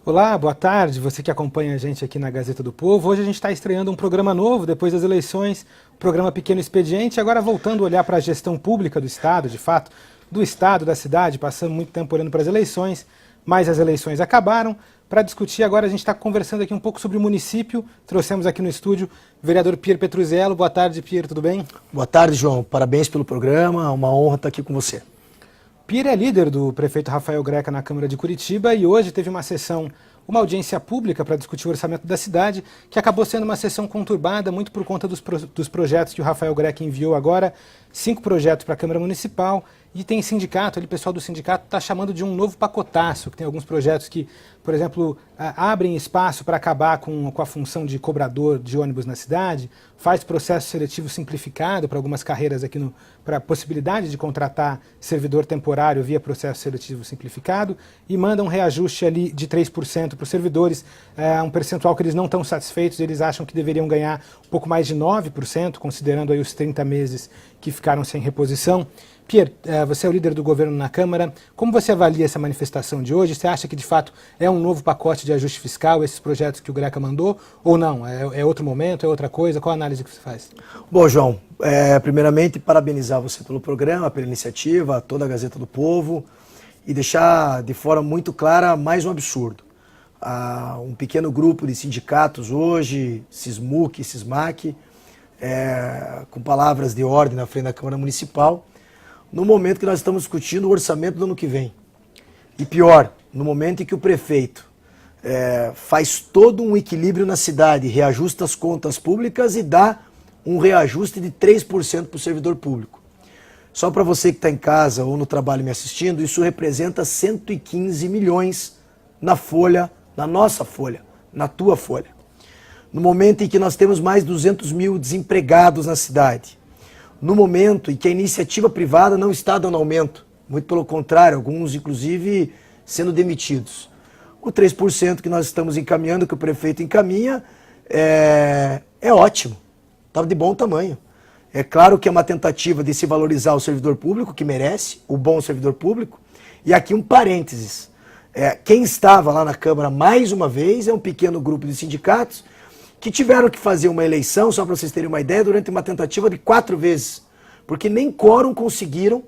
Olá, boa tarde, você que acompanha a gente aqui na Gazeta do Povo. Hoje a gente está estreando um programa novo, depois das eleições, o programa Pequeno Expediente, agora voltando a olhar para a gestão pública do Estado, de fato, do Estado, da cidade, passando muito tempo olhando para as eleições, mas as eleições acabaram. Para discutir agora, a gente está conversando aqui um pouco sobre o município, trouxemos aqui no estúdio o vereador Pier Petruzzello. Boa tarde, Pier, tudo bem? Boa tarde, João, parabéns pelo programa, uma honra estar aqui com você. Pier é líder do prefeito Rafael Greca na Câmara de Curitiba e hoje teve uma sessão, uma audiência pública para discutir o orçamento da cidade, que acabou sendo uma sessão conturbada muito por conta dos projetos que o Rafael Greca enviou agora, 5 projetos para a Câmara Municipal, e tem sindicato, o pessoal do sindicato está chamando de um novo pacotaço, que tem alguns projetos que, por exemplo, abrem espaço para acabar com a função de cobrador de ônibus na cidade, faz processo seletivo simplificado para algumas carreiras aqui, para a possibilidade de contratar servidor temporário via processo seletivo simplificado, e manda um reajuste ali de 3% para os servidores, um percentual que eles não estão satisfeitos, eles acham que deveriam ganhar um pouco mais de 9%, considerando aí os 30 meses que ficaram sem reposição. Pier, você é o líder do governo na Câmara, como você avalia essa manifestação de hoje? Você acha que de fato é um novo pacote de ajuste fiscal, esses projetos que o Greca mandou, ou não? É outro momento, é outra coisa? Qual a análise que você faz? Bom, João, primeiramente parabenizar você pelo programa, pela iniciativa, toda a Gazeta do Povo, e deixar de forma muito clara mais um absurdo. Um pequeno grupo de sindicatos hoje, SISMUC, SISMAC, com palavras de ordem na frente da Câmara Municipal, no momento que nós estamos discutindo o orçamento do ano que vem. E pior, no momento em que o prefeito faz todo um equilíbrio na cidade, reajusta as contas públicas e dá um reajuste de 3% para o servidor público. Só para você que está em casa ou no trabalho me assistindo, isso representa 115 milhões na folha, na nossa folha, na tua folha. No momento em que nós temos mais 200 mil desempregados na cidade, no momento em que a iniciativa privada não está dando aumento, muito pelo contrário, alguns inclusive sendo demitidos. O 3% que nós estamos encaminhando, que o prefeito encaminha, é ótimo, está de bom tamanho. É claro que é uma tentativa de se valorizar o servidor público, que merece, o bom servidor público. E aqui um parênteses, quem estava lá na Câmara mais uma vez é um pequeno grupo de sindicatos que tiveram que fazer uma eleição, só para vocês terem uma ideia, durante uma tentativa de 4 vezes, porque nem quórum conseguiram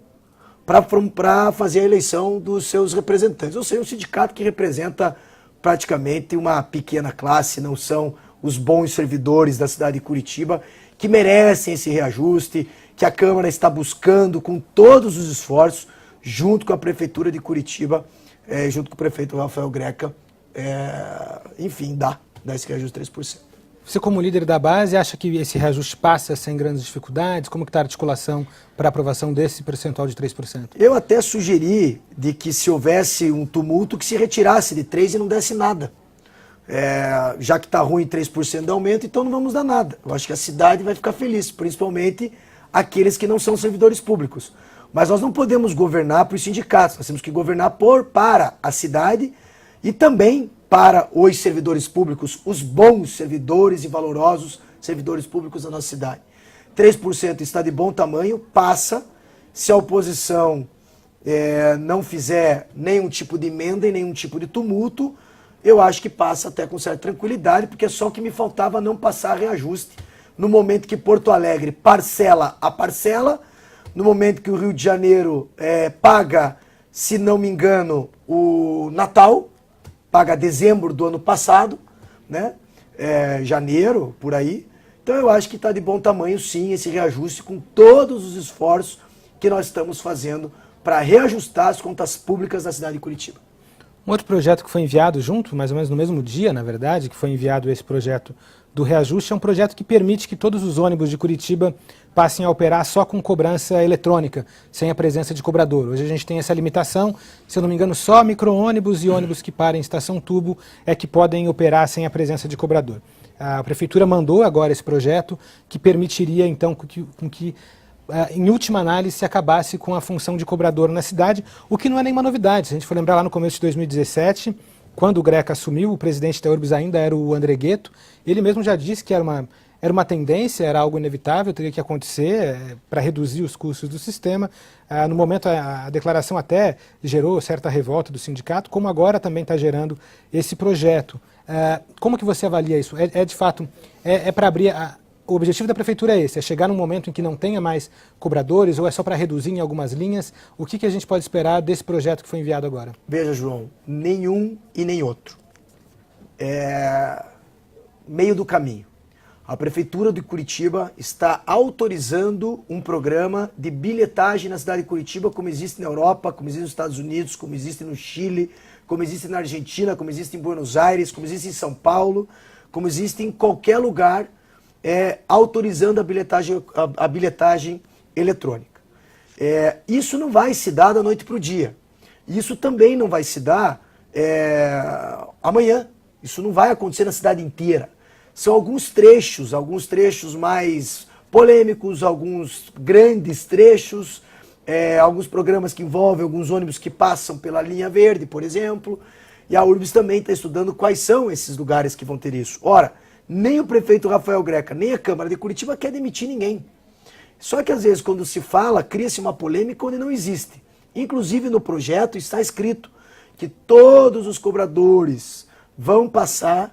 para fazer a eleição dos seus representantes. Ou seja, um sindicato que representa praticamente uma pequena classe, não são os bons servidores da cidade de Curitiba, que merecem esse reajuste, que a Câmara está buscando com todos os esforços, junto com a Prefeitura de Curitiba, junto com o prefeito Rafael Greca, enfim, dá esse reajuste de 3%. Você, como líder da base, acha que esse reajuste passa sem grandes dificuldades? Como que está a articulação para a aprovação desse percentual de 3%? Eu até sugeri de que se houvesse um tumulto, que se retirasse de 3% e não desse nada. Já que está ruim 3% de aumento, então não vamos dar nada. Eu acho que a cidade vai ficar feliz, principalmente aqueles que não são servidores públicos. Mas nós não podemos governar para os sindicatos, nós temos que governar para a cidade e também para os servidores públicos, os bons servidores e valorosos servidores públicos da nossa cidade. 3% está de bom tamanho, passa, se a oposição não fizer nenhum tipo de emenda e nenhum tipo de tumulto, eu acho que passa até com certa tranquilidade, porque só que me faltava não passar reajuste. No momento que Porto Alegre parcela a parcela, no momento que o Rio de Janeiro paga, se não me engano, o Natal, paga dezembro do ano passado, né? Janeiro, por aí. Então eu acho que está de bom tamanho sim esse reajuste com todos os esforços que nós estamos fazendo para reajustar as contas públicas da cidade de Curitiba. Um outro projeto que foi enviado junto, mais ou menos no mesmo dia, na verdade, que foi enviado esse projeto do reajuste, é um projeto que permite que todos os ônibus de Curitiba passem a operar só com cobrança eletrônica, sem a presença de cobrador. Hoje a gente tem essa limitação, se eu não me engano, só micro-ônibus e ônibus que parem em estação tubo é que podem operar sem a presença de cobrador. A Prefeitura mandou agora esse projeto que permitiria, então, com que em última análise, se acabasse com a função de cobrador na cidade, o que não é nenhuma novidade. Se a gente for lembrar lá no começo de 2017, quando o Greca assumiu, o presidente da Urbis ainda era o André Gueto, ele mesmo já disse que era uma tendência, era algo inevitável, teria que acontecer para reduzir os custos do sistema. No momento, a declaração até gerou certa revolta do sindicato, como agora também está gerando esse projeto. Como que você avalia isso? De fato, para abrir... O objetivo da prefeitura é esse, é chegar num momento em que não tenha mais cobradores ou é só para reduzir em algumas linhas? O que a gente pode esperar desse projeto que foi enviado agora? Veja, João, nenhum e nem outro. É meio do caminho. A prefeitura de Curitiba está autorizando um programa de bilhetagem na cidade de Curitiba, como existe na Europa, como existe nos Estados Unidos, como existe no Chile, como existe na Argentina, como existe em Buenos Aires, como existe em São Paulo, como existe em qualquer lugar, autorizando a bilhetagem eletrônica. Isso não vai se dar da noite para o dia. Isso também não vai se dar amanhã. Isso não vai acontecer na cidade inteira. São alguns trechos mais polêmicos, alguns grandes trechos, alguns programas que envolvem alguns ônibus que passam pela linha verde, por exemplo. E a URBS também está estudando quais são esses lugares que vão ter isso. Ora, nem o prefeito Rafael Greca, nem a Câmara de Curitiba quer demitir ninguém. Só que às vezes quando se fala, cria-se uma polêmica onde não existe. Inclusive no projeto está escrito que todos os cobradores vão passar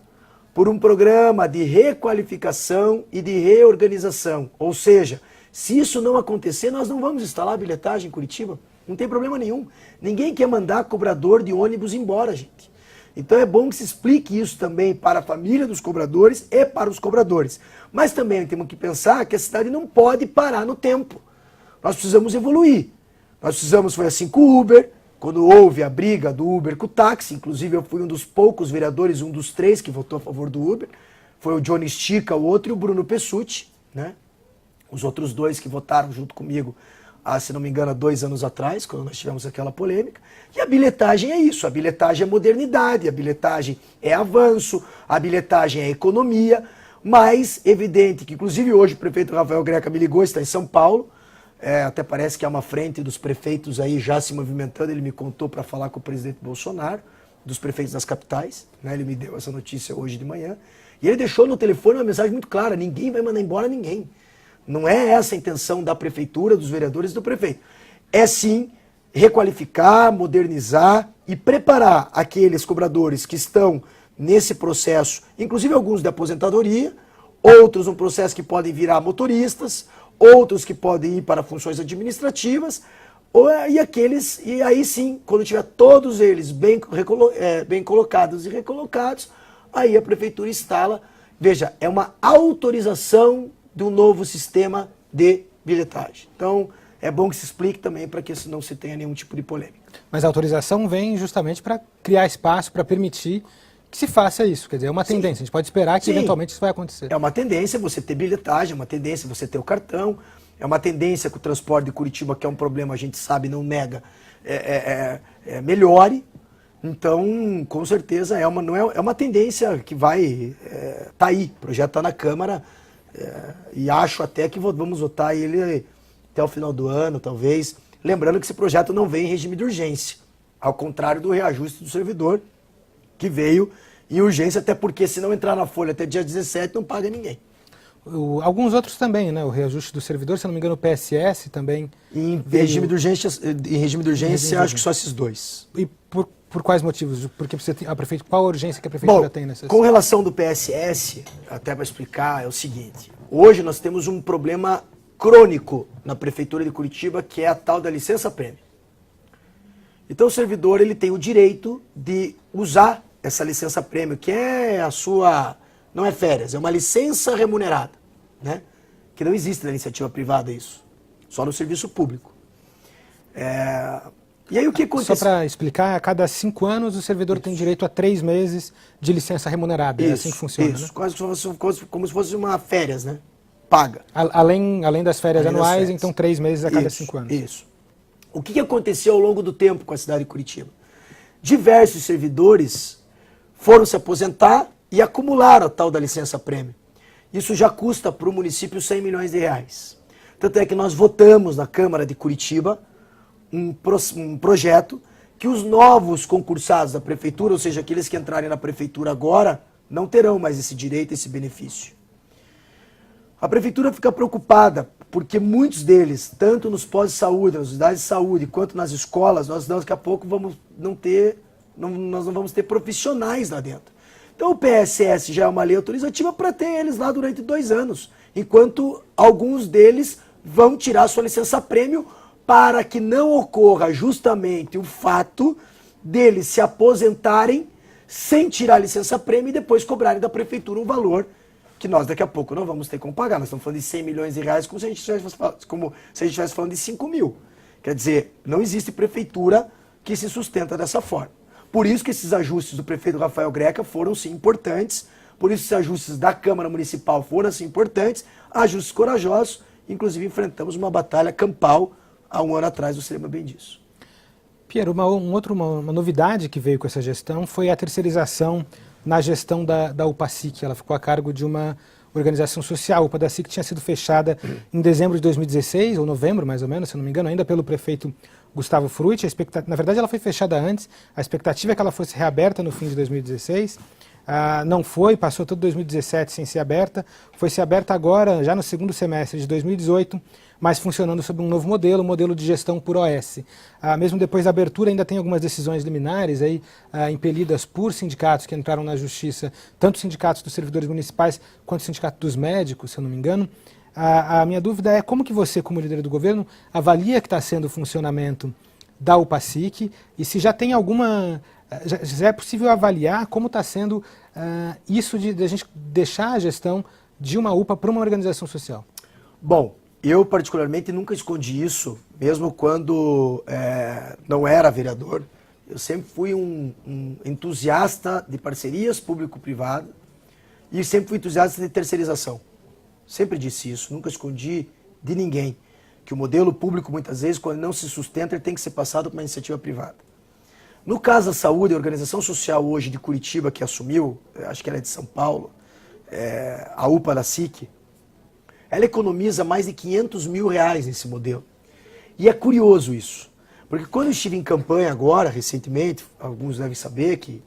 por um programa de requalificação e de reorganização. Ou seja, se isso não acontecer, nós não vamos instalar a bilhetagem em Curitiba. Não tem problema nenhum. Ninguém quer mandar cobrador de ônibus embora, gente. Então é bom que se explique isso também para a família dos cobradores e para os cobradores. Mas também temos que pensar que a cidade não pode parar no tempo. Nós precisamos evoluir. Foi assim com o Uber, quando houve a briga do Uber com o táxi, inclusive eu fui um dos poucos vereadores, um dos 3 que votou a favor do Uber, foi o Johnny Stica, o outro, e o Bruno Pessutti, né? Os outros 2 que votaram junto comigo, se não me engano, há 2 anos atrás, quando nós tivemos aquela polêmica. E a bilhetagem é isso, a bilhetagem é modernidade, a bilhetagem é avanço, a bilhetagem é economia, mas evidente que, inclusive hoje o prefeito Rafael Greca me ligou, está em São Paulo, até parece que há uma frente dos prefeitos aí já se movimentando, ele me contou para falar com o presidente Bolsonaro, dos prefeitos das capitais, né? Ele me deu essa notícia hoje de manhã, e ele deixou no telefone uma mensagem muito clara, ninguém vai mandar embora ninguém. Não é essa a intenção da prefeitura, dos vereadores e do prefeito. É sim requalificar, modernizar e preparar aqueles cobradores que estão nesse processo, inclusive alguns de aposentadoria, outros um processo que podem virar motoristas, outros que podem ir para funções administrativas, e aí sim, quando tiver todos eles bem colocados e recolocados, aí a prefeitura instala. Veja, é uma autorização do novo sistema de bilhetagem. Então, é bom que se explique também para que isso não se tenha nenhum tipo de polêmica. Mas a autorização vem justamente para criar espaço, para permitir que se faça isso. Quer dizer, é uma tendência. A gente pode esperar que eventualmente isso vai acontecer. É uma tendência você ter bilhetagem, é uma tendência você ter o cartão, é uma tendência que o transporte de Curitiba, que é um problema, a gente sabe, não nega, melhore. Então, com certeza, é uma tendência que vai... tá aí, o projeto está na Câmara, e acho até que vamos votar ele até o final do ano, talvez. Lembrando que esse projeto não vem em regime de urgência, ao contrário do reajuste do servidor, que veio em urgência, até porque se não entrar na folha até dia 17, não paga ninguém. Alguns outros também, né? O reajuste do servidor, se não me engano, o PSS também. Em regime de urgência, acho que só esses 2. E por quais motivos? Porque qual a urgência que a prefeitura tem nessas? Com relação do PSS, até para explicar, é o seguinte. Hoje nós temos um problema crônico na prefeitura de Curitiba, que é a tal da licença-prêmio. Então o servidor ele tem o direito de usar essa licença-prêmio, que é a sua... Não é férias, é uma licença remunerada, né? Que não existe na iniciativa privada isso, só no serviço público. E aí o que acontece? Só para explicar, a cada 5 anos o servidor tem direito a 3 meses de licença remunerada, é assim que funciona, isso. Né? Como se fosse uma férias, né? Paga. Além das férias anuais, então 3 meses a cada 5 anos. Isso. O que aconteceu ao longo do tempo com a cidade de Curitiba? Diversos servidores foram se aposentar e acumularam a tal da licença-prêmio. Isso já custa para o município 100 milhões de reais. Tanto é que nós votamos na Câmara de Curitiba um projeto que os novos concursados da prefeitura, ou seja, aqueles que entrarem na prefeitura agora, não terão mais esse direito, esse benefício. A prefeitura fica preocupada porque muitos deles, tanto nos postos de saúde, nas unidades de saúde, quanto nas escolas, nós daqui a pouco nós não vamos ter profissionais lá dentro. Então o PSS já é uma lei autorizativa para ter eles lá durante 2 anos, enquanto alguns deles vão tirar sua licença-prêmio para que não ocorra justamente o fato deles se aposentarem sem tirar a licença-prêmio e depois cobrarem da prefeitura um valor que nós daqui a pouco não vamos ter como pagar. Nós estamos falando de 100 milhões de reais como se a gente estivesse falando de 5 mil. Quer dizer, não existe prefeitura que se sustenta dessa forma. Por isso que esses ajustes do prefeito Rafael Greca foram sim importantes, por isso esses ajustes da Câmara Municipal foram sim importantes, ajustes corajosos, inclusive enfrentamos uma batalha campal há 1 ano atrás, você lembra bem disso. Piero, uma novidade que veio com essa gestão foi a terceirização na gestão da UPA-SIC. Ela ficou a cargo de uma organização social. A UPA da SIC tinha sido fechada em dezembro de 2016, ou novembro mais ou menos, se não me engano, ainda pelo prefeito Gustavo Frutti. Na verdade, ela foi fechada antes. A expectativa é que ela fosse reaberta no fim de 2016. Não foi, passou todo 2017 sem ser aberta. Foi ser aberta agora, já no segundo semestre de 2018, mas funcionando sob um novo modelo, um modelo de gestão por OS. Mesmo depois da abertura, ainda tem algumas decisões liminares aí, impelidas por sindicatos que entraram na justiça, tanto sindicatos dos servidores municipais quanto o sindicato dos médicos, se eu não me engano. A minha dúvida é como que você, como líder do governo, avalia que está sendo o funcionamento da UPA-SIC e se já tem alguma... Já é possível avaliar como está sendo isso de a gente deixar a gestão de uma UPA para uma organização social? Bom, eu particularmente nunca escondi isso, mesmo quando não era vereador. Eu sempre fui um entusiasta de parcerias público-privada e sempre fui entusiasta de terceirização. Sempre disse isso, nunca escondi de ninguém que o modelo público, muitas vezes, quando não se sustenta, ele tem que ser passado por uma iniciativa privada. No caso da saúde, a organização social hoje de Curitiba, que assumiu, acho que ela é de São Paulo, a UPA da SIC, ela economiza mais de 500 mil reais nesse modelo. E é curioso isso, porque quando eu estive em campanha agora, recentemente, alguns devem saber que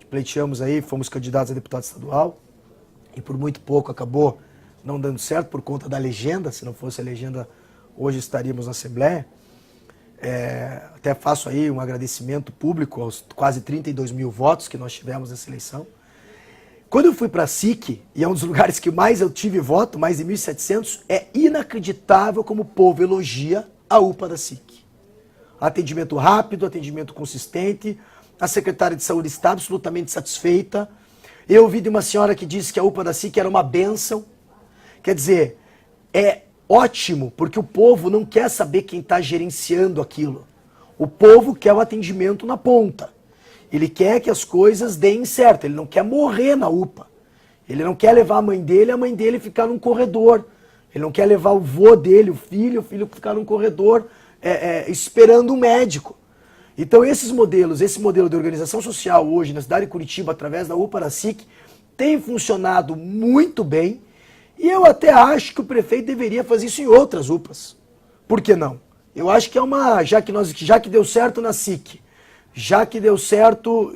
pleiteamos aí, fomos candidatos a deputado estadual, e por muito pouco acabou não dando certo por conta da legenda, se não fosse a legenda, hoje estaríamos na Assembleia. Até faço aí um agradecimento público aos quase 32 mil votos que nós tivemos nessa eleição. Quando eu fui para a SIC, e é um dos lugares que mais eu tive voto, mais de 1.700, é inacreditável como o povo elogia a UPA da SIC. Atendimento rápido, atendimento consistente, a secretária de saúde está absolutamente satisfeita. Eu ouvi de uma senhora que disse que a UPA da SIC era uma bênção. Quer dizer, é ótimo, porque o povo não quer saber quem está gerenciando aquilo. O povo quer o atendimento na ponta. Ele quer que as coisas deem certo, ele não quer morrer na UPA. Ele não quer levar a mãe dele ficar num corredor. Ele não quer levar o vô dele, o filho ficar num corredor esperando um médico. Então esse modelo de organização social hoje na cidade de Curitiba, através da UPA da SIC, tem funcionado muito bem. E eu até acho que o prefeito deveria fazer isso em outras UPAs. Por que não? Eu acho que já que deu certo na SIC, já que deu certo,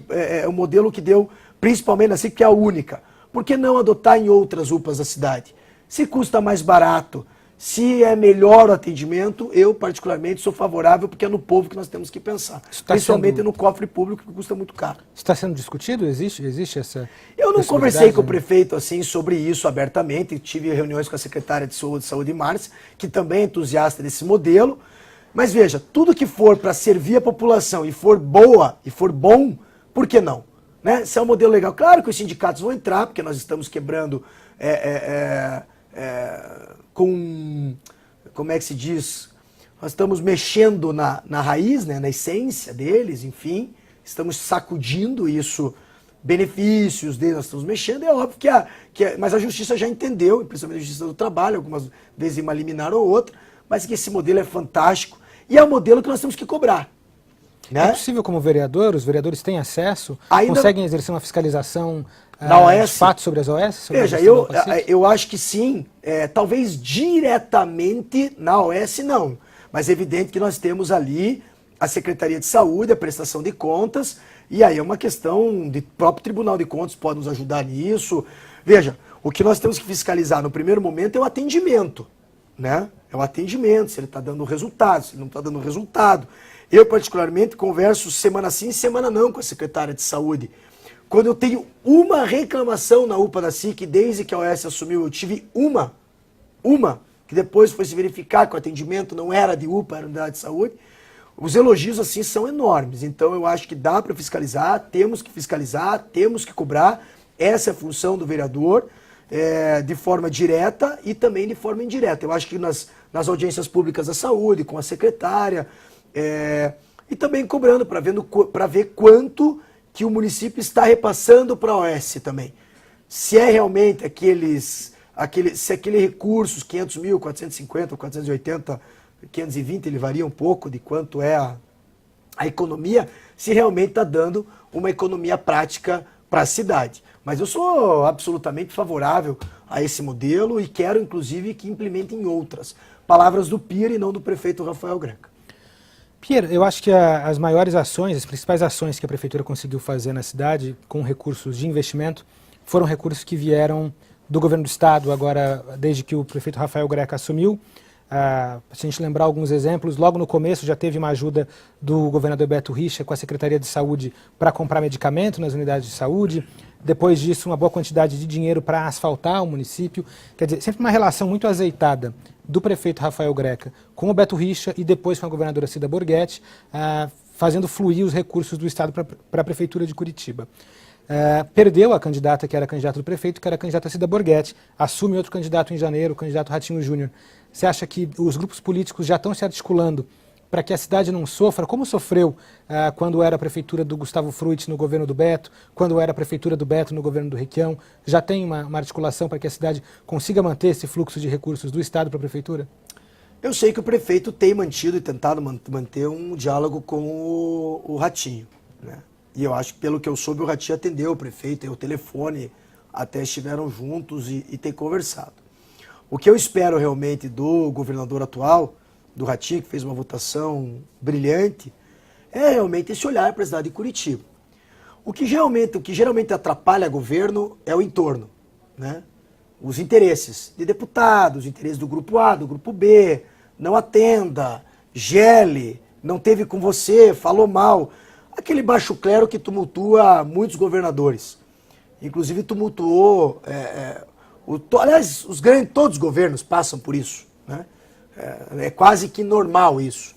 é o modelo que deu principalmente na SIC, que é a única, por que não adotar em outras UPAs da cidade? Se custa mais barato, se é melhor o atendimento, eu particularmente sou favorável, porque é no povo que nós temos que pensar. Principalmente no cofre público, que custa muito caro. Está sendo discutido? Existe essa... Eu não conversei com o prefeito assim sobre isso abertamente, tive reuniões com a secretária de Saúde, Márcia, que também é entusiasta desse modelo. Mas veja, tudo que for para servir a população e for boa e for bom, por que não? Né? Se é um modelo legal, claro que os sindicatos vão entrar, porque nós estamos quebrando como é que se diz? Nós estamos mexendo na raiz, né? Na essência deles, enfim, estamos sacudindo isso, benefícios deles, nós estamos mexendo, é óbvio mas a justiça já entendeu, principalmente a justiça do trabalho, algumas vezes uma liminar ou outra, mas que esse modelo é fantástico e é o modelo que nós temos que cobrar. Né? É possível como vereador, os vereadores têm acesso, conseguem exercer uma fiscalização na OS? De fato sobre as OS? Veja, eu acho que sim, talvez diretamente na OS não, mas é evidente que nós temos ali a Secretaria de Saúde, a prestação de contas, e aí é uma questão de próprio Tribunal de Contas pode nos ajudar nisso. Veja, O que nós temos que fiscalizar no primeiro momento é o atendimento, né? É o atendimento, se ele está dando resultado, se ele não está dando resultado. Eu, particularmente, converso semana sim, semana não com a secretária de saúde. Quando eu tenho uma reclamação na UPA da SIC, desde que a OS assumiu, eu tive uma, que depois foi se verificar que o atendimento não era de UPA, era unidade de saúde. Os elogios, assim, são enormes. Então, eu acho que dá para fiscalizar, temos que cobrar. Essa é a função do vereador, de forma direta e também de forma indireta. Eu acho que nas audiências públicas da saúde, com a secretária, e também cobrando para ver quanto que o município está repassando para a OS também. Se é realmente se aquele recursos, 500 mil, 450, 480, 520, ele varia um pouco de quanto é a economia, se realmente está dando uma economia prática para a cidade. Mas eu sou absolutamente favorável a esse modelo e quero, inclusive, que implementem outras. Palavras do Pierre e não do prefeito Rafael Greca. Pierre, eu acho que as maiores ações, as principais ações que a Prefeitura conseguiu fazer na cidade com recursos de investimento foram recursos que vieram do governo do Estado, agora desde que o prefeito Rafael Greca assumiu. Se a gente lembrar alguns exemplos, logo no começo já teve uma ajuda do governador Beto Richa com a Secretaria de Saúde para comprar medicamento nas unidades de saúde. Depois disso, uma boa quantidade de dinheiro para asfaltar o município. Quer dizer, sempre uma relação muito azeitada do prefeito Rafael Greca com o Beto Richa e depois com a governadora Cida Borghetti, fazendo fluir os recursos do Estado para a Prefeitura de Curitiba. Perdeu a candidata que era a candidata do prefeito, que era a candidata Cida Borghetti, assume outro candidato em janeiro, o candidato Ratinho Júnior. Você acha que os grupos políticos já estão se articulando para que a cidade não sofra, como sofreu quando era a prefeitura do Gustavo Frutti no governo do Beto, quando era a prefeitura do Beto no governo do Requião? Já tem uma articulação para que a cidade consiga manter esse fluxo de recursos do Estado para a prefeitura? Eu sei que o prefeito tem mantido e tentado manter um diálogo com o Ratinho, né? E eu acho que, pelo que eu soube, o Ratinho atendeu o prefeito, tem o telefone, até estiveram juntos e tem conversado. O que eu espero realmente do governador atual, do Ratinho, que fez uma votação brilhante, é realmente esse olhar para a cidade de Curitiba. O que geralmente atrapalha governo é o entorno, né? Os interesses de deputados, os interesses do grupo A, do grupo B, não atenda, gele, não teve com você, falou mal. Aquele baixo clero que tumultua muitos governadores. Inclusive tumultuou, aliás, todos os governos passam por isso, né? É quase que normal isso.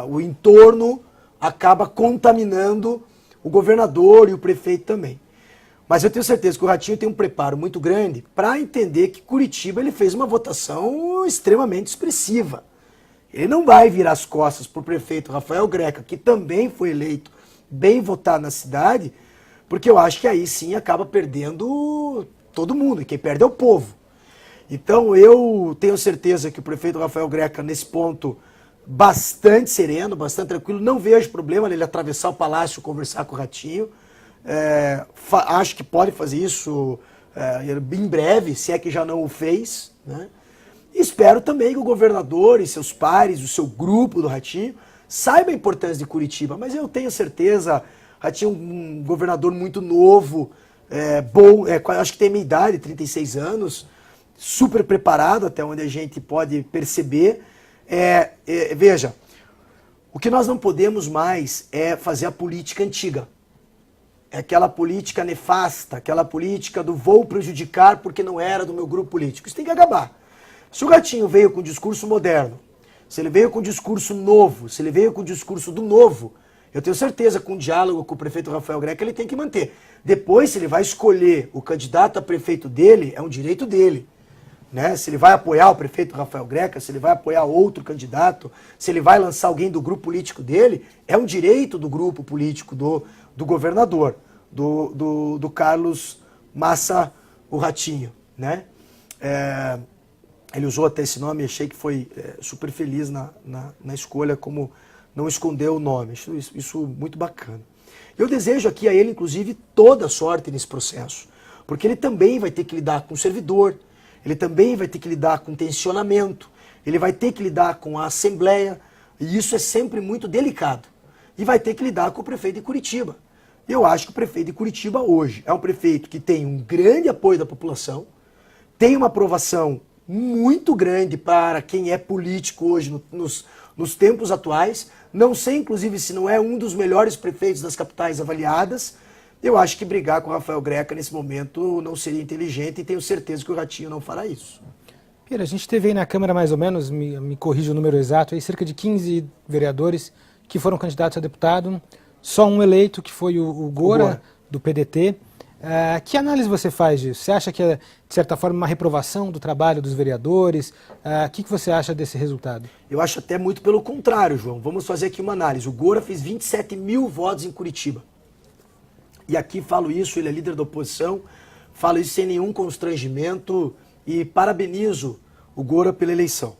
O entorno acaba contaminando o governador e o prefeito também. Mas eu tenho certeza que o Ratinho tem um preparo muito grande para entender que Curitiba ele fez uma votação extremamente expressiva. Ele não vai virar as costas para o prefeito Rafael Greca, que também foi eleito bem votado na cidade, porque eu acho que aí sim acaba perdendo todo mundo, e quem perde é o povo. Então eu tenho certeza que o prefeito Rafael Greca, nesse ponto, bastante sereno, bastante tranquilo, não vejo problema nele atravessar o palácio e conversar com o Ratinho. Acho que pode fazer isso em breve, se é que já não o fez, né? Espero também que o governador e seus pares, o seu grupo do Ratinho, saiba a importância de Curitiba, mas eu tenho certeza, Ratinho é um governador muito novo, bom, acho que tem a minha idade, 36 anos, super preparado até onde a gente pode perceber. Veja, o que nós não podemos mais é fazer a política antiga. É aquela política nefasta, aquela política do vou prejudicar porque não era do meu grupo político. Isso tem que acabar. Se o Ratinho veio com um discurso moderno, se ele veio com um discurso novo, se ele veio com um discurso do novo, eu tenho certeza que com o diálogo com o prefeito Rafael Greca ele tem que manter. Depois, se ele vai escolher o candidato a prefeito dele, é um direito dele, né? Se ele vai apoiar o prefeito Rafael Greca, se ele vai apoiar outro candidato, se ele vai lançar alguém do grupo político dele, é um direito do grupo político do governador, do Carlos Massa, o Ratinho, né? Ele usou até esse nome, achei que foi super feliz na escolha, como não escondeu o nome. Isso muito bacana. Eu desejo aqui a ele, inclusive, toda sorte nesse processo, porque ele também vai ter que lidar com o servidor, ele também vai ter que lidar com tensionamento, ele vai ter que lidar com a Assembleia, e isso é sempre muito delicado. E vai ter que lidar com o prefeito de Curitiba. Eu acho que o prefeito de Curitiba hoje é um prefeito que tem um grande apoio da população, tem uma aprovação muito grande para quem é político hoje nos tempos atuais. Não sei, inclusive, se não é um dos melhores prefeitos das capitais avaliadas. Eu acho que brigar com o Rafael Greca nesse momento não seria inteligente e tenho certeza que o Ratinho não fará isso. Pira, a gente teve aí na Câmara mais ou menos, me corrija o número exato, aí cerca de 15 vereadores que foram candidatos a deputado, só um eleito, que foi o Gora, do PDT. Que análise você faz disso? Você acha que é, de certa forma, uma reprovação do trabalho dos vereadores? O que você acha desse resultado? Eu acho até muito pelo contrário, João. Vamos fazer aqui uma análise. O Gora fez 27 mil votos em Curitiba. E aqui falo isso, ele é líder da oposição, falo isso sem nenhum constrangimento e parabenizo o Gora pela eleição.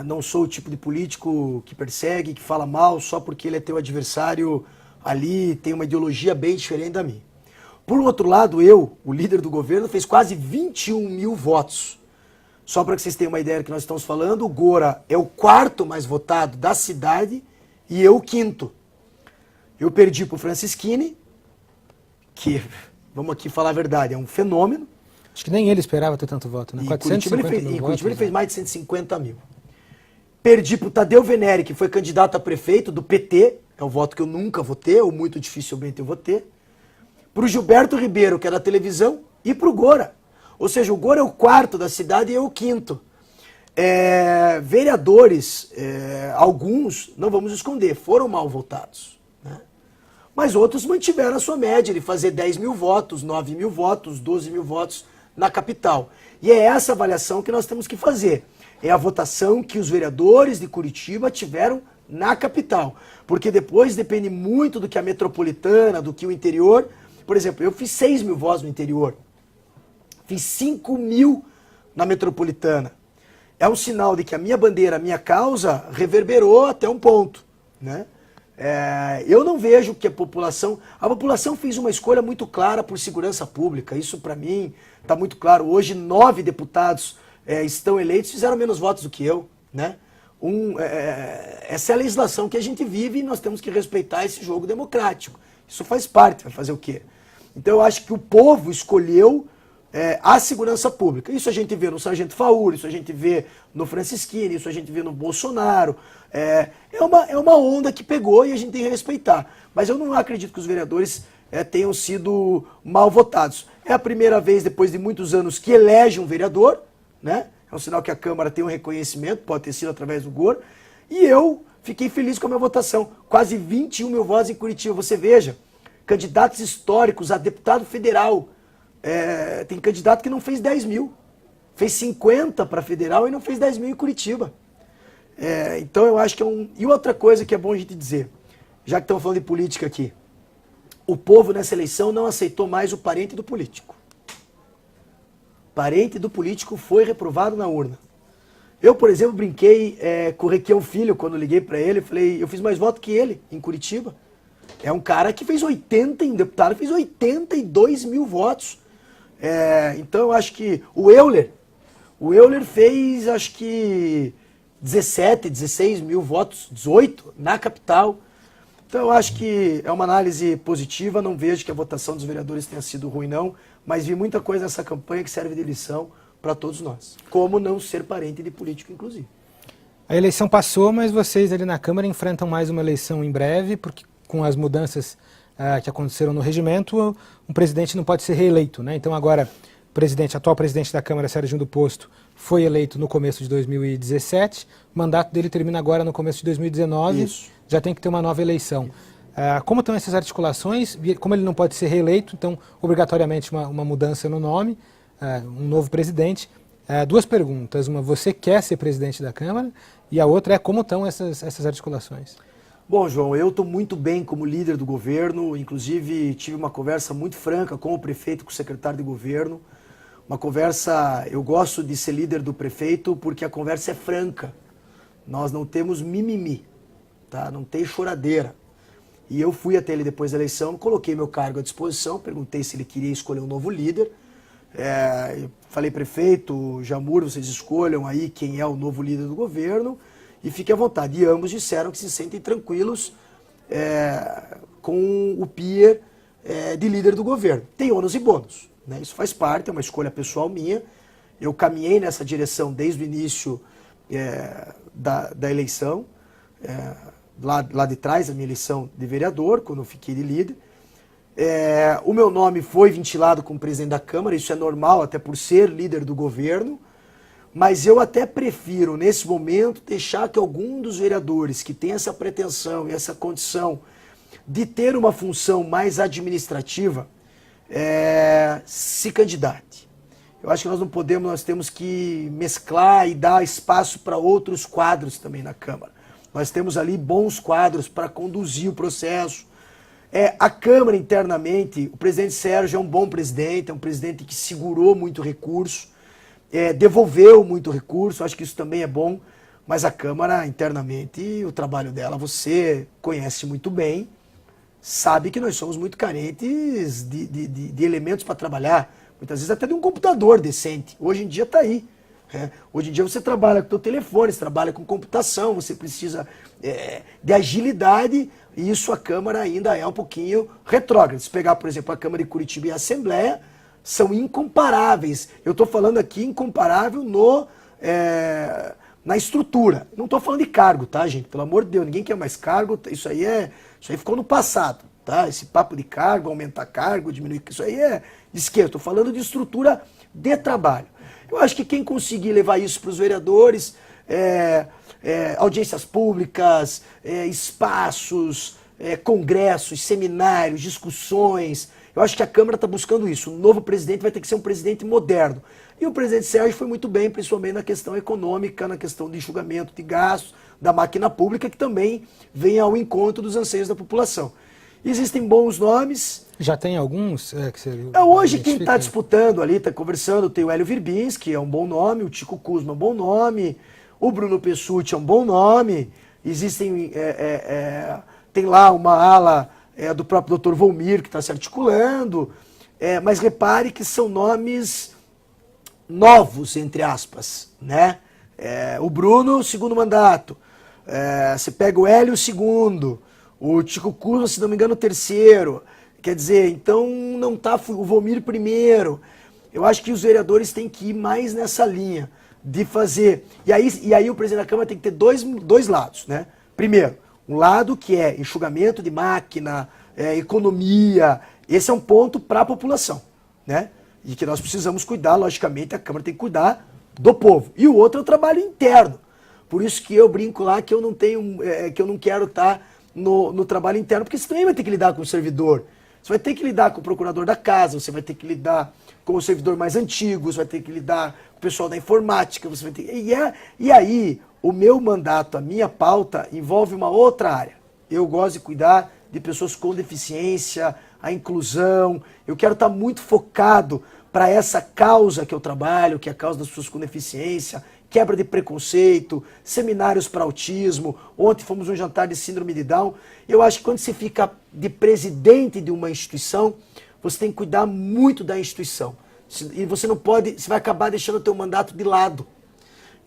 Não sou o tipo de político que persegue, que fala mal só porque ele é teu adversário ali, tem uma ideologia bem diferente da minha. Por outro lado, eu, o líder do governo, fez quase 21 mil votos. Só para que vocês tenham uma ideia do que nós estamos falando, o Gora é o quarto mais votado da cidade e eu o quinto. Eu perdi para o Francisquini, que, vamos aqui falar a verdade, é um fenômeno. Acho que nem ele esperava ter tanto voto, né? Em 450 Curitiba, mil em Curitiba ele votos, fez mais de 150 mil. Perdi para o Tadeu Venere, que foi candidato a prefeito do PT, é um voto que eu nunca vou ter, ou muito dificilmente eu vou ter. Para o Gilberto Ribeiro, que é da televisão, e para o Gora. Ou seja, o Gora é o quarto da cidade e eu o quinto. Vereadores, alguns, não vamos esconder, foram mal votados. Né? Mas outros mantiveram a sua média de fazer 10 mil votos, 9 mil votos, 12 mil votos na capital. E é essa avaliação que nós temos que fazer. É a votação que os vereadores de Curitiba tiveram na capital. Porque depois depende muito do que a metropolitana, do que o interior. Por exemplo, eu fiz 6 mil votos no interior. Fiz 5 mil na metropolitana. É um sinal de que a minha bandeira, a minha causa, reverberou até um ponto. Né? Eu não vejo que a população fez uma escolha muito clara por segurança pública. Isso para mim está muito claro. Hoje 9 deputados estão eleitos, fizeram menos votos do que eu. Né? Essa é a legislação que a gente vive e nós temos que respeitar esse jogo democrático. Isso faz parte, vai fazer o quê? Então eu acho que o povo escolheu a segurança pública. Isso a gente vê no Sargento Faúl, isso a gente vê no Francisquini, isso a gente vê no Bolsonaro. É uma onda que pegou e a gente tem que respeitar. Mas eu não acredito que os vereadores tenham sido mal votados. É a primeira vez, depois de muitos anos, que elege um vereador. Né? É um sinal que a Câmara tem um reconhecimento, pode ter sido através do Gora. E eu fiquei feliz com a minha votação. Quase 21 mil votos em Curitiba. Você veja, candidatos históricos a deputado federal. Tem candidato que não fez 10 mil. Fez 50 para federal e não fez 10 mil em Curitiba. Então eu acho que é um... E outra coisa que é bom a gente dizer, já que estamos falando de política aqui. O povo nessa eleição não aceitou mais o parente do político. O parente do político foi reprovado na urna. Eu, por exemplo, brinquei com o Requião Filho quando liguei para ele. Falei, eu fiz mais voto que ele em Curitiba. É um cara que fez 80 em deputado, fez 82 mil votos. Então eu acho que o Euler fez, acho que 17, 16 mil votos, 18 na capital. Então eu acho que é uma análise positiva, não vejo que a votação dos vereadores tenha sido ruim não, mas vi muita coisa nessa campanha que serve de lição para todos nós. Como não ser parente de político, inclusive. A eleição passou, mas vocês ali na Câmara enfrentam mais uma eleição em breve, porque com as mudanças que aconteceram no regimento, um presidente não pode ser reeleito. Né? Então agora, o atual presidente da Câmara, Serginho do Posto, foi eleito no começo de 2017, o mandato dele termina agora no começo de 2019, Isso. Já tem que ter uma nova eleição. Como estão essas articulações? Como ele não pode ser reeleito, então obrigatoriamente uma mudança no nome, um novo presidente. Duas perguntas, uma, você quer ser presidente da Câmara? E a outra é como estão essas articulações? Bom, João, eu estou muito bem como líder do governo, inclusive tive uma conversa muito franca com o prefeito e com o secretário de governo. Uma conversa, eu gosto de ser líder do prefeito porque a conversa é franca. Nós não temos mimimi, tá? Não tem choradeira. E eu fui até ele depois da eleição, coloquei meu cargo à disposição, perguntei se ele queria escolher um novo líder. Falei, prefeito, Jamur, vocês escolham aí quem é o novo líder do governo e fiquem à vontade. E ambos disseram que se sentem tranquilos com o Pier de líder do governo. Tem ônus e bônus, né? Isso faz parte, é uma escolha pessoal minha, Eu caminhei nessa direção desde o início da eleição, lá de trás, a minha eleição de vereador, quando eu fiquei de líder. O meu nome foi ventilado como presidente da Câmara, isso é normal, até por ser líder do governo, mas eu até prefiro, nesse momento, deixar que algum dos vereadores que tem essa pretensão e essa condição de ter uma função mais administrativa, se candidate. Eu acho que nós não podemos, nós temos que mesclar e dar espaço para outros quadros também na Câmara. Nós temos ali bons quadros para conduzir o processo. A Câmara internamente, o presidente Sérgio é um bom presidente, é um presidente que segurou muito recurso, devolveu muito recurso, acho que isso também é bom, mas a Câmara internamente, o trabalho dela você conhece muito bem, sabe que nós somos muito carentes de elementos para trabalhar, muitas vezes até de um computador decente. Hoje em dia está aí. Hoje em dia você trabalha com o seu telefone, você trabalha com computação, você precisa de agilidade, e isso a Câmara ainda é um pouquinho retrógrada. Se pegar, por exemplo, a Câmara de Curitiba e a Assembleia, são incomparáveis. Eu estou falando aqui incomparável na estrutura. Não estou falando de cargo, tá, gente? Pelo amor de Deus, ninguém quer mais cargo, isso aí ficou no passado, tá? Esse papo de cargo, aumentar cargo, diminuir, isso aí é de esquerda. Estou falando de estrutura de trabalho. Eu acho que quem conseguir levar isso para os vereadores, audiências públicas, espaços, congressos, seminários, discussões, eu acho que a Câmara está buscando isso. O novo presidente vai ter que ser um presidente moderno. E o presidente Sérgio foi muito bem, principalmente na questão econômica, na questão de enxugamento de gastos, da máquina pública, que também vem ao encontro dos anseios da população. Existem bons nomes. Já tem alguns que você hoje quem está disputando ali, está conversando, tem o Hélio Virbins, que é um bom nome, o Tico Kuzma é um bom nome, o Bruno Pessutti é um bom nome, existem, tem lá uma ala do próprio Dr. Volmir que está se articulando, mas repare que são nomes novos, entre aspas, né? O Bruno, segundo mandato, você pega o Hélio, segundo, o Tico Kuzma, se não me engano, terceiro. Quer dizer, então não está o Volmir primeiro. Eu acho que os vereadores têm que ir mais nessa linha de fazer. E aí o presidente da Câmara tem que ter dois lados, né? Primeiro, um lado que é enxugamento de máquina, economia. Esse é um ponto para a população, né? E que nós precisamos cuidar, logicamente, a Câmara tem que cuidar do povo. E o outro é o trabalho interno. Por isso que eu brinco lá que eu não tenho, que eu não quero estar no trabalho interno, porque você também vai ter que lidar com o servidor. Você vai ter que lidar com o procurador da casa, você vai ter que lidar com o servidor mais antigo, você vai ter que lidar com o pessoal da informática, você vai ter e aí, o meu mandato, a minha pauta, envolve uma outra área. Eu gosto de cuidar de pessoas com deficiência, a inclusão, eu quero estar muito focado para essa causa que eu trabalho, que é a causa das pessoas com deficiência, quebra de preconceito, seminários para autismo. Ontem fomos um jantar de síndrome de Down. Eu acho que quando você fica de presidente de uma instituição, você tem que cuidar muito da instituição. E você não pode, você vai acabar deixando o teu mandato de lado.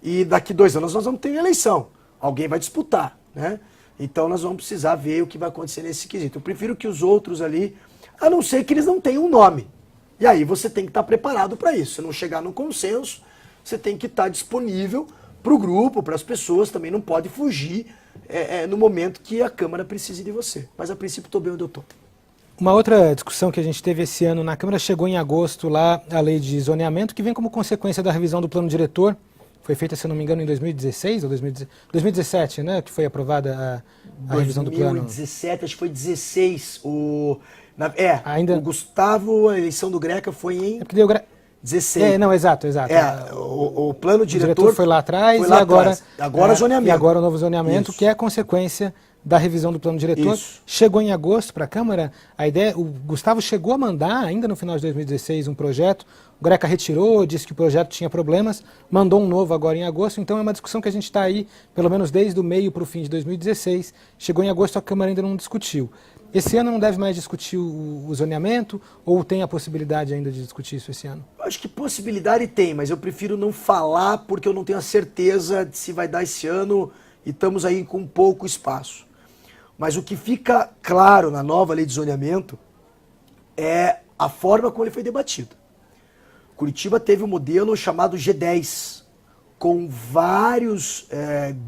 E daqui 2 anos nós vamos ter eleição. Alguém vai disputar, né? Então nós vamos precisar ver o que vai acontecer nesse quesito. Eu prefiro que os outros ali, a não ser que eles não tenham um nome. E aí você tem que estar preparado para isso. Se não chegar num consenso, você tem que estar disponível para o grupo, para as pessoas, também não pode fugir no momento que a Câmara precise de você. Mas a princípio estou bem onde eu estou. Uma outra discussão que a gente teve esse ano na Câmara, chegou em agosto lá a lei de zoneamento, que vem como consequência da revisão do plano diretor. Foi feita, se não me engano, em 2016 ou 2017, né? Que foi aprovada a revisão do plano. 2017, acho que foi 16. Ainda... o Gustavo, a eleição do Greca foi em... 16. Não, exato. O plano diretor foi lá atrás foi lá e agora... Agora zoneamento. E agora o novo zoneamento, Isso. que é a consequência da revisão do plano diretor. Isso. Chegou em agosto para a Câmara, a ideia, o Gustavo chegou a mandar, ainda no final de 2016, um projeto, o Greca retirou, disse que o projeto tinha problemas, mandou um novo agora em agosto, então é uma discussão que a gente está aí, pelo menos desde o meio para o fim de 2016, chegou em agosto, a Câmara ainda não discutiu. Esse ano não deve mais discutir o zoneamento, ou tem a possibilidade ainda de discutir isso esse ano? Acho que possibilidade tem, mas eu prefiro não falar porque eu não tenho a certeza de se vai dar esse ano e estamos aí com pouco espaço. Mas o que fica claro na nova lei de zoneamento é a forma como ele foi debatido. Curitiba teve um modelo chamado G10, com vários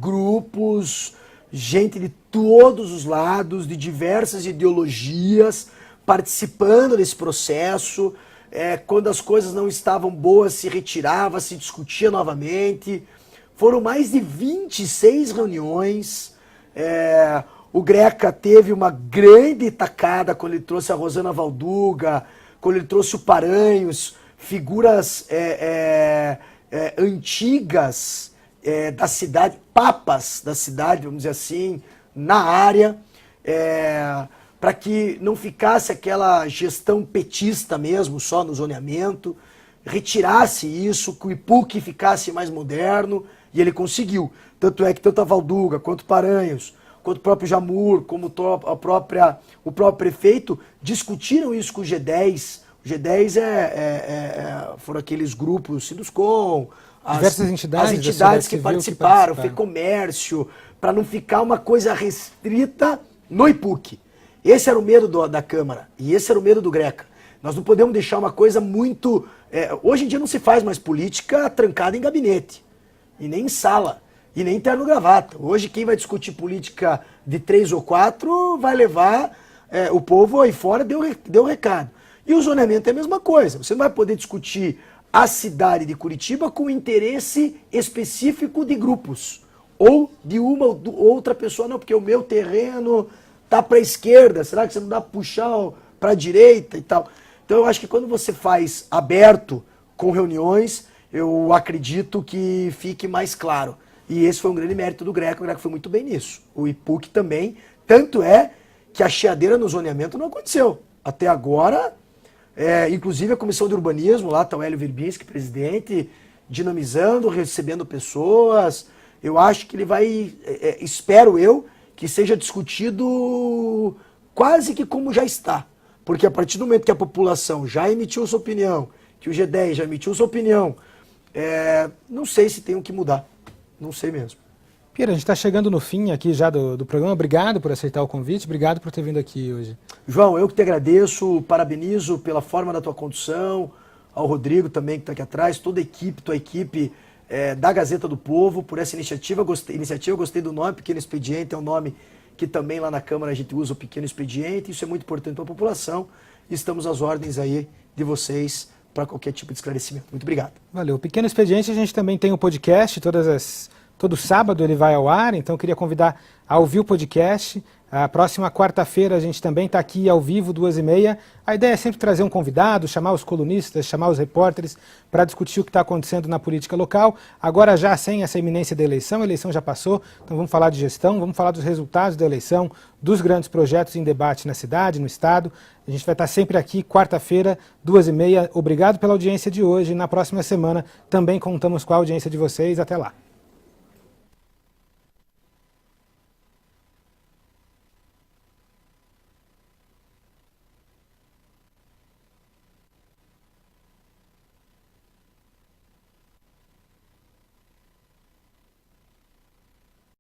grupos, gente de todos os lados, de diversas ideologias, participando desse processo. Quando as coisas não estavam boas, se retirava, se discutia novamente. Foram mais de 26 reuniões. O Greca teve uma grande tacada quando ele trouxe a Rosana Valduga, quando ele trouxe o Paranhos, figuras antigas da cidade, papas da cidade, vamos dizer assim, na área, para que não ficasse aquela gestão petista mesmo, só no zoneamento, retirasse isso, que o IPUC ficasse mais moderno, e ele conseguiu. Tanto é que tanto a Valduga, quanto o Paranhos, quanto o próprio Jamur, como o próprio prefeito, discutiram isso com o G10. O G10 foram aqueles grupos, Sinduscom, diversas as entidades que participaram, FEComércio, para não ficar uma coisa restrita no IPUC. Esse era o medo da Câmara, e esse era o medo do Greca. Nós não podemos deixar uma coisa muito... hoje em dia não se faz mais política trancada em gabinete, e nem em sala, e nem terno gravata. Hoje quem vai discutir política de 3 ou 4 vai levar o povo aí fora, deu recado. E o zoneamento é a mesma coisa. Você não vai poder discutir a cidade de Curitiba com interesse específico de grupos. Ou de uma ou outra pessoa, não, porque o meu terreno tá para a esquerda, será que você não dá para puxar para a direita e tal? Então eu acho que quando você faz aberto com reuniões, eu acredito que fique mais claro. E esse foi um grande mérito do Greca, o Greca foi muito bem nisso. O IPUC também, tanto é que a chiadeira no zoneamento não aconteceu. Até agora... inclusive a Comissão de Urbanismo, lá está o Hélio Virbinski, presidente, dinamizando, recebendo pessoas. Eu acho que ele vai, espero eu, que seja discutido quase que como já está. Porque a partir do momento que a população já emitiu sua opinião, que o G10 já emitiu sua opinião, não sei se tem o que mudar. Não sei mesmo. Pira, a gente está chegando no fim aqui já do programa. Obrigado por aceitar o convite, obrigado por ter vindo aqui hoje. João, eu que te agradeço, parabenizo pela forma da tua condução, ao Rodrigo também que está aqui atrás, toda a equipe, tua equipe da Gazeta do Povo, por essa iniciativa. Gostei do nome, Pequeno Expediente, é um nome que também lá na Câmara a gente usa o Pequeno Expediente, isso é muito importante para a população. Estamos às ordens aí de vocês para qualquer tipo de esclarecimento. Muito obrigado. Valeu. O Pequeno Expediente, a gente também tem um podcast, todo sábado ele vai ao ar, então eu queria convidar a ouvir o podcast. A próxima quarta-feira a gente também está aqui ao vivo, 2h30. A ideia é sempre trazer um convidado, chamar os colunistas, chamar os repórteres para discutir o que está acontecendo na política local. Agora já sem essa iminência da eleição, a eleição já passou, então vamos falar de gestão, vamos falar dos resultados da eleição, dos grandes projetos em debate na cidade, no estado. A gente vai estar sempre aqui, quarta-feira, 2h30. Obrigado pela audiência de hoje. Na próxima semana também contamos com a audiência de vocês. Até lá.